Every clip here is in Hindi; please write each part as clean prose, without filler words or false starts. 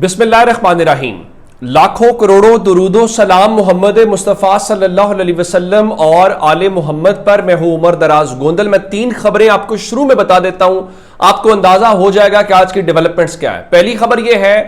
बिस्मिल्लाहिर्रहमानिर्रहीम। लाखों करोड़ों दुरूदो सलाम मोहम्मद मुस्तफ़ा सल्लल्लाहु अलैहि वसल्लम और आले मोहम्मद पर। मैं हूं उमर दराज गोंदल। मैं 3 खबरें आपको शुरू में बता देता हूं, आपको अंदाजा हो जाएगा कि आज की डेवलपमेंट्स क्या है। पहली खबर यह है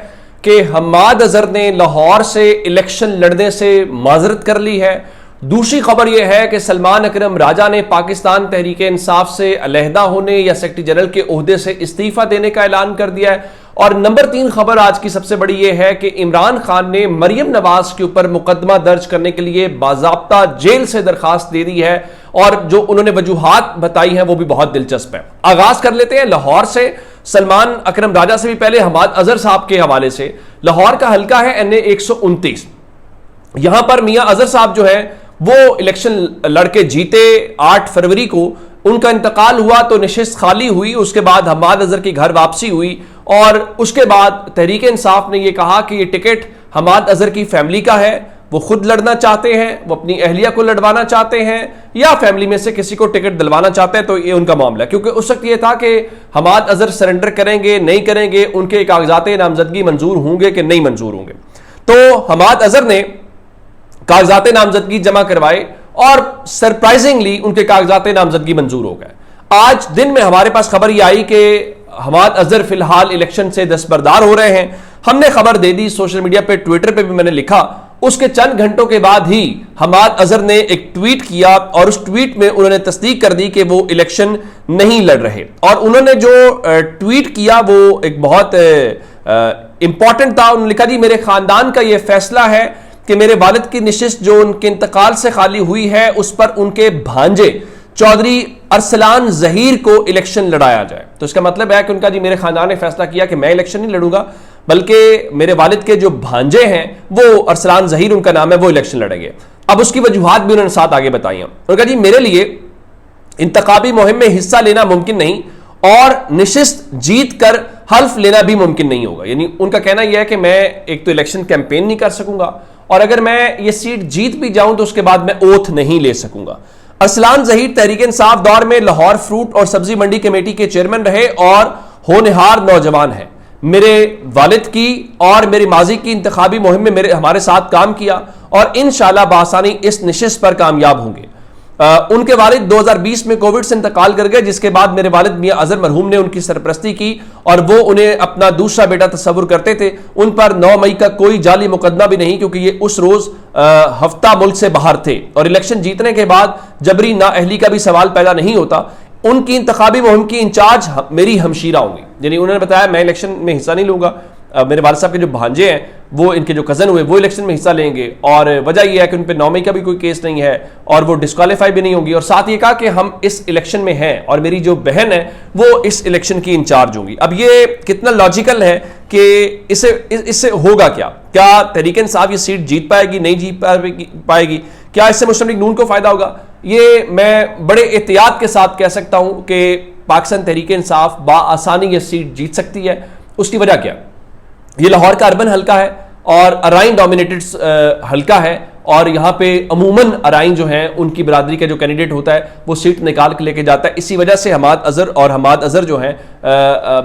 कि हम्माद अजहर ने लाहौर से इलेक्शन लड़ने से माजरत कर ली है। दूसरी खबर यह है कि सलमान अकरम राजा ने पाकिस्तान तहरीक इंसाफ से अलहदा होने या सेक्रेटरी जनरल के ओहदे से इस्तीफा देने का ऐलान कर दिया है। और नंबर 3 खबर आज की सबसे बड़ी यह है कि इमरान खान ने मरियम नवाज के ऊपर मुकदमा दर्ज करने के लिए बाज़ाब्ता जेल से दरखास्त दे दी है और जो उन्होंने वजूहात बताई हैं वो भी बहुत दिलचस्प है। आगाज कर लेते हैं लाहौर से। सलमान अकरम राजा से भी पहले हम्माद अजहर साहब के हवाले से। लाहौर का हल्का है NA 129। यहां पर मियां अजहर साहब जो है वो इलेक्शन लड़के जीते। 8 फरवरी को उनका इंतकाल हुआ तो नशिस्त खाली हुई। उसके बाद हम्माद अजहर की घर वापसी हुई और उसके बाद तहरीक इंसाफ ने यह कहा कि ये टिकट हम्माद अजहर की फैमिली का है, वो खुद लड़ना चाहते हैं, वो अपनी अहलिया को लड़वाना चाहते हैं या फैमिली में से किसी को टिकट दिलवाना चाहते हैं। तो ये उनका मामला है, क्योंकि उस वक्त ये था कि हम्माद अजहर सरेंडर करेंगे नहीं करेंगे, उनके कागजात नामजदगी मंजूर होंगे कि नहीं मंजूर होंगे। तो हम्माद अजहर ने कागजात नामजदगी जमा करवाए और सरप्राइजिंगली उनके कागजात नामजदगी मंजूर हो गए। आज दिन में हमारे पास खबर यह आई कि हम्माद अजहर फिलहाल इलेक्शन से दस्तबरदार हो रहे हैं। हमने खबर दे दी सोशल मीडिया पे, ट्विटर पे भी मैंने लिखा। उसके चंद घंटों के बाद ही हम्माद अजहर ने एक ट्वीट किया और उस ट्वीट में उन्होंने तस्दीक कर दी कि वो इलेक्शन नहीं लड़ रहे। और उन्होंने जो ट्वीट किया वो एक बहुत इंपॉर्टेंट था। उन्होंने लिखा, जी मेरे खानदान का यह फैसला है कि मेरे वालिद की निशिस्त जो उनके इंतकाल से खाली हुई है उस पर उनके भांजे चौधरी अरसलान जहीर को इलेक्शन लड़ाया जाए। तो इसका मतलब है कि उनका जी मेरे खानदान ने फैसला किया कि मैं इलेक्शन नहीं लड़ूंगा, बल्कि मेरे वालिद के जो भांजे हैं वो अरसलान जहीर उनका नाम है, वो इलेक्शन लड़ेंगे। अब उसकी वजूहात भी उन्होंने साथ आगे बताई हैं। उनका जी मेरे लिए इंतखाबी मुहिम में हिस्सा लेना मुमकिन नहीं और निशिस्त जीत कर हल्फ लेना भी मुमकिन नहीं होगा। यानी उनका कहना यह है कि मैं एक तो इलेक्शन कैंपेन नहीं कर सकूंगा और अगर मैं ये सीट जीत भी जाऊं तो उसके बाद मैं ओथ नहीं ले सकूंगा। अरसलान जहीर तहरीक इंसाफ दौर में लाहौर फ्रूट और सब्जी मंडी कमेटी के चेयरमैन रहे और होनहार नौजवान हैं। मेरे वालिद की और मेरी माजी की इंतखाबी मुहिम में हमारे साथ काम किया और इंशाल्लाह बासानी इस निशिस्त पर कामयाब होंगे। उनके वालिद 2020 में कोविड से इंतकाल कर गए, जिसके बाद मेरे वालिद मियां अजहर मरहूम ने उनकी सरपरस्ती की और वो उन्हें अपना दूसरा बेटा तस्वुर करते थे। उन पर 9 मई का कोई जाली मुकदमा भी नहीं, क्योंकि ये उस रोज हफ्ता मुल्क से बाहर थे और इलेक्शन जीतने के बाद जबरी नाअहली का भी सवाल पैदा नहीं होता। उनकी इंतखाबी मुहिम की इंचार्ज मेरी हमशीरा होंगी। यानी उन्होंने बताया मैं इलेक्शन में हिस्सा नहीं लूंगा, मेरे वालिद साहब के जो भांजे हैं वो इनके जो कजन हुए वो इलेक्शन में हिस्सा लेंगे और वजह यह है कि उन पर 9 मई का भी कोई केस नहीं है और वो डिस्क्वालीफाई भी नहीं होगी। और साथ ये कहा कि हम इस इलेक्शन में हैं और मेरी जो बहन है वो इस इलेक्शन की इंचार्ज होंगी। अब ये कितना लॉजिकल है कि इससे होगा क्या? क्या तहरीक इंसाफ ये सीट जीत पाएगी, नहीं जीत पाएगी? क्या इससे मुस्लिम लीग नून को फायदा होगा? ये मैं बड़े एहतियात के साथ कह सकता हूं कि पाकिस्तान तहरीक इंसाफ बाआसानी ये सीट जीत सकती है। उसकी वजह क्या? ये लाहौर का अर्बन हल्का है और अराइन डोमिनेटेड हल्का है और यहाँ पे अमूमन अराइन जो हैं उनकी बरादरी का जो कैंडिडेट होता है वो सीट निकाल के लेके जाता है। इसी वजह से हम्माद अजहर जो हैं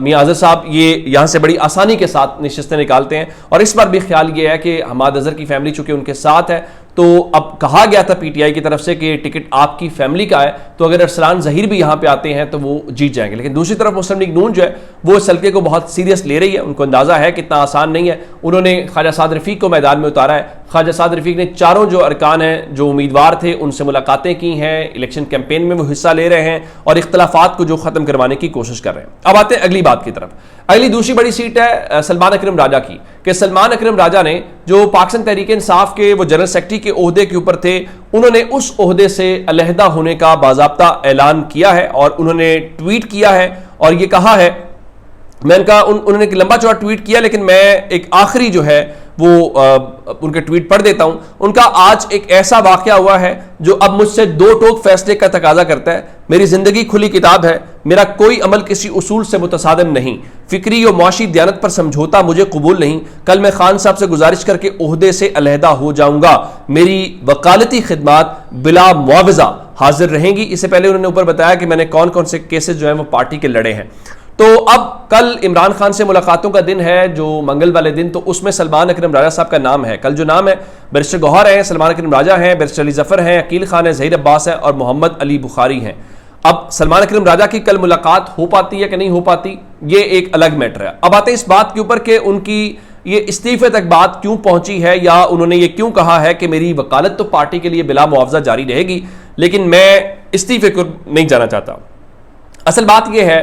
मियां अजहर साहब ये यहाँ से बड़ी आसानी के साथ निशिस्तें निकालते हैं। और इस बार भी ख्याल ये है कि हम्माद अजहर की फैमिली चूंकि उनके साथ है तो अब कहा गया था PTI की तरफ से कि टिकट आपकी फैमिली का है, तो अगर अरसलान जहीर भी यहाँ पे आते हैं तो वो जीत जाएंगे। लेकिन दूसरी तरफ मुस्लिम लीग नून जो है वो इस हल्के को बहुत सीरियस ले रही है। उनको अंदाजा है कितना आसान नहीं है। उन्होंने ख्वाजा साद रफीक को मैदान में उतारा है। ख्वाजा साद रफीक ने चारों जो अरकान हैं जो उम्मीदवार थे उनसे मुलाकातें की हैं, इलेक्शन कैंपेन में वो हिस्सा ले रहे हैं और इख्तलाफात को जो खत्म करवाने की कोशिश कर रहे हैं। अब आते हैं अगली बात की तरफ। अगली दूसरी बड़ी सीट है सलमान अकरम राजा की, कि सलमान अकरम राजा ने जो पाकिस्तान तहरीक इंसाफ के वो जनरल सेक्रेटरी के ओहदे के ऊपर थे, उन्होंने उस ओहदे से अलहदा होने का बाज़ाब्ता ऐलान किया है और उन्होंने ट्वीट किया है और ये कहा है, उन्होंने एक लंबा चौड़ा ट्वीट किया लेकिन मैं एक आखिरी जो है वो उनके ट्वीट पढ़ देता हूं। उनका, आज एक ऐसा वाकया हुआ है जो अब मुझसे 2 टोक फैसले का तकाजा करता है। मेरी जिंदगी खुली किताब है, मेरा कोई अमल किसी उसूल से मुतसादिम नहीं, फिक्री और मुआशी दियानत पर समझौता मुझे कबूल नहीं। कल मैं खान साहब से गुजारिश करके ओहदे से अलहदा हो जाऊंगा। मेरी वकालती खिदमात बिला मुआवजा हाजिर रहेंगी। इससे पहले उन्होंने ऊपर बताया कि मैंने कौन कौन से केसेस जो हैं वो पार्टी के लड़े हैं। तो अब कल इमरान खान से मुलाकातों का दिन है, जो मंगल वाले दिन, तो उसमें सलमान अकरम राजा साहब का नाम है। कल जो नाम है, बैरिस्टर गौहर हैं, सलमान अकरम राजा हैं, बैरिस्टर अली जफर हैं, अकील खान है, ज़हीर अब्बास है और मोहम्मद अली बुखारी हैं। अब सलमान अकरम राजा की कल मुलाकात हो पाती है कि नहीं हो पाती, ये एक अलग मैटर है। अब आते हैं इस बात के ऊपर कि उनकी ये इस्तीफे तक बात क्यों पहुंची है, या उन्होंने ये क्यों कहा है कि मेरी वकालत तो पार्टी के लिए बिला मुआवजा जारी रहेगी, लेकिन मैं इस्तीफे को नहीं जाना चाहता। असल बात यह है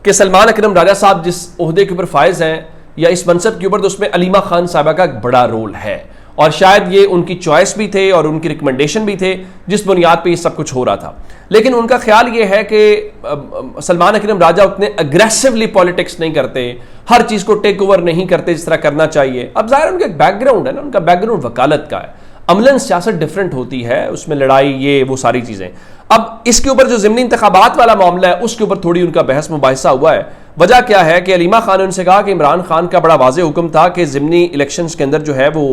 कि सलमान अकरम राजा साहब जिस ओहदे के ऊपर फायज हैं या इस मनसब के ऊपर, तो उसमें अलीमा खान साहबा का बड़ा रोल है, और शायद ये उनकी चॉइस भी थे और उनकी रिकमेंडेशन भी थे जिस बुनियाद पे ये सब कुछ हो रहा था। लेकिन उनका ख्याल ये है कि सलमान अकरम राजा उतने अग्रेसिवली पॉलिटिक्स नहीं करते, हर चीज़ को टेक ओवर नहीं करते जिस तरह करना चाहिए। अब ज़ाहिर उनका एक बैकग्राउंड है ना, उनका बैकग्राउंड वकालत का है, अमलन सियासत डिफरेंट होती है, उसमें लड़ाई ये वो सारी चीज़ें। अब इसके ऊपर जो ज़िमनी इंतखाबात वाला मामला है उसके ऊपर थोड़ी उनका बहस मुबाहिसा हुआ है। वजह क्या है कि अलीमा खान ने उनसे कहा कि इमरान खान का बड़ा वाज़ेह हुक्म था कि ज़िमनी इलेक्शंस के अंदर जो है वो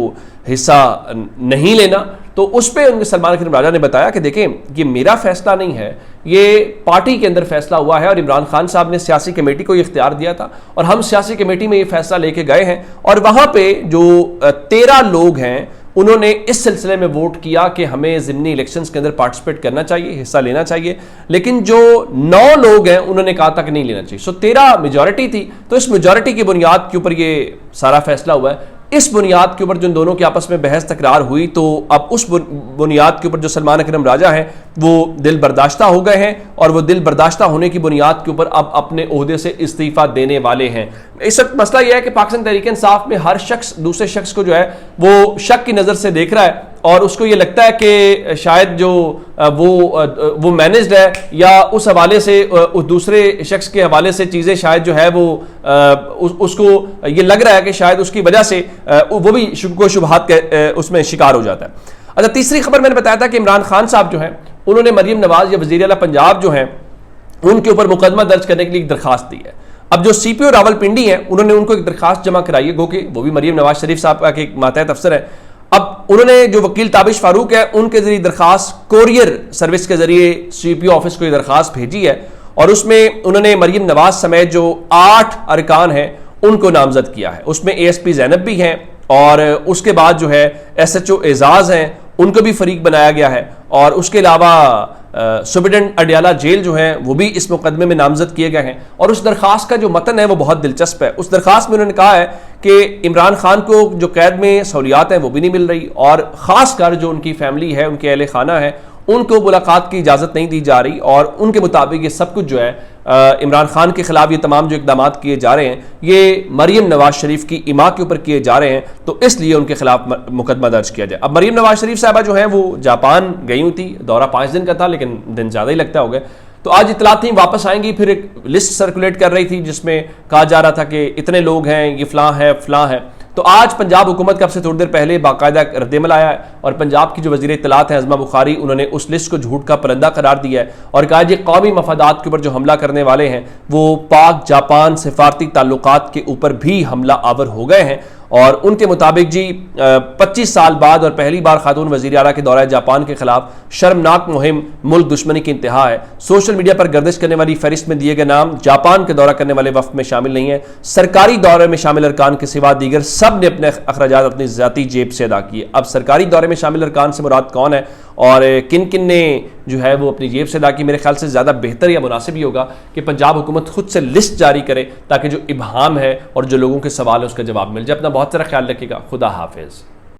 हिस्सा नहीं लेना, तो उस पर उनके सलमान अकरम राजा ने बताया कि देखें ये मेरा फैसला नहीं है, ये पार्टी के अंदर फैसला हुआ है और इमरान खान साहब ने सियासी कमेटी को ये इख्तियार दिया था और हम सियासी कमेटी में ये फैसला लेके गए हैं, और वहाँ पे जो 13 लोग हैं उन्होंने इस सिलसिले में वोट किया कि हमें ज़िमनी इलेक्शंस के अंदर पार्टिसिपेट करना चाहिए, हिस्सा लेना चाहिए। लेकिन जो 9 लोग हैं उन्होंने कहा था कि नहीं लेना चाहिए। सो 13 मेजॉरिटी थी, तो इस मेजॉरिटी की बुनियाद के ऊपर ये सारा फैसला हुआ है। इस बुनियाद के ऊपर जो दोनों के आपस में बहस तकरार हुई, तो अब उस बुनियाद के ऊपर जो सलमान अकरम राजा हैं वो दिल बर्दाश्ता हो गए हैं, और वो दिल बर्दाश्ता होने की बुनियाद के ऊपर अब अपने ओहदे से इस्तीफा देने वाले हैं। इस वक्त मसला यह है कि पाकिस्तान तहरीक इंसाफ में हर शख्स दूसरे शख्स को जो है वो शक की नज़र से देख रहा है, और उसको ये लगता है कि शायद जो वो मैनेज्ड है, या उस हवाले से उस दूसरे शख्स के हवाले से चीज़ें शायद जो है वो उसको ये लग रहा है कि शायद उसकी वजह से वो भी शुबहात के उसमें शिकार हो जाता है। अच्छा, तीसरी खबर मैंने बताया था कि इमरान खान साहब जो हैं उन्होंने मरीम नवाज या वज़ीर आला पंजाब जो हैं उनके ऊपर मुकदमा दर्ज करने के लिए एक दरखास्त दी है। अब जो CPO रावलपिंडी हैं उन्होंने उनको एक दरखास्त जमा कराई है, गो कि वो भी मरीम नवाज शरीफ साहब का एक मातहत अफसर है। अब उन्होंने जो वकील ताबिश फारूक है उनके जरिए दरखास्त कोरियर सर्विस के जरिए CPO ऑफिस को ये दरखास्त भेजी है, और उसमें उन्होंने मरीम नवाज समेत जो 8 अरकान हैं उनको नामजद किया है। उसमें ASP ज़ैनब भी हैं, और उसके बाद जो है SHO एजाज हैं उनको भी फरीक बनाया गया है, और उसके अलावा सुप्रिटेंडेंट अडियाला जेल जो है वो भी इस मुकदमे में नामजद किए गए हैं। और उस दरखास्त का जो मतन है वो बहुत दिलचस्प है। उस दरखास्त में उन्होंने कहा है कि इमरान खान को जो कैद में सहूलियात हैं वो भी नहीं मिल रही, और ख़ासकर जो उनकी फैमिली है, उनके अहले खाना है, उनको मुलाकात की इजाज़त नहीं दी जा रही, और उनके मुताबिक ये सब कुछ जो है इमरान खान के खिलाफ ये तमाम जो इकदाम किए जा रहे हैं ये मरीम नवाज शरीफ की इमा के ऊपर किए जा रहे हैं, तो इसलिए उनके खिलाफ मुकदमा दर्ज किया जाए। अब मरीम नवाज शरीफ साहबा जो है वो जापान गई हुई थी, दौरा 5 दिन का था लेकिन दिन ज़्यादा ही लगता हो गया, तो आज इतला थी वापस आएंगी। फिर एक लिस्ट सर्कुलेट कर रही थी जिसमें कहा जा रहा था कि इतने लोग हैं, ये फ़लाँ है। तो आज पंजाब हुकूमत का अब से थोड़ी देर पहले बाकायदा रद्दमल आया है, और पंजाब की जो वज़ीर इत्तलात हैं अज़मा बुखारी, उन्होंने उस लिस्ट को झूठ का परिंदा करार दिया है और कहा ये कौमी मफादात के ऊपर जो हमला करने वाले हैं वो पाक जापान सिफारती ताल्लुकात के ऊपर भी हमला आवर हो गए हैं। और उनके मुताबिक जी 25 साल बाद और पहली बार खातून वज़ीर आला के दौरा जापान के खिलाफ शर्मनाक मुहिम मुल्क दुश्मनी की इंतहा है। सोशल मीडिया पर गर्दिश करने वाली फहरिस्त में दिए गए नाम जापान के दौरा करने वाले वफ्द में शामिल नहीं है। सरकारी दौरे में शामिल अरकान के सिवा दीगर सब ने अपने अखराजात अपनी ज़ाती जेब से अदा किए। अब सरकारी दौरे में शामिल अरकान से मुराद कौन है और किन किन ने जो है वो अपनी जेब से अदा की, मेरे ख्याल से ज़्यादा बेहतर या मुनासिब ही होगा कि पंजाब हुकूमत खुद से लिस्ट जारी करे ताकि जो इबहाम है और जो लोगों के सवाल है उसका जवाब मिल जाए। अपना बहुत सारा ख्याल रखिएगा। खुदा हाफिज़।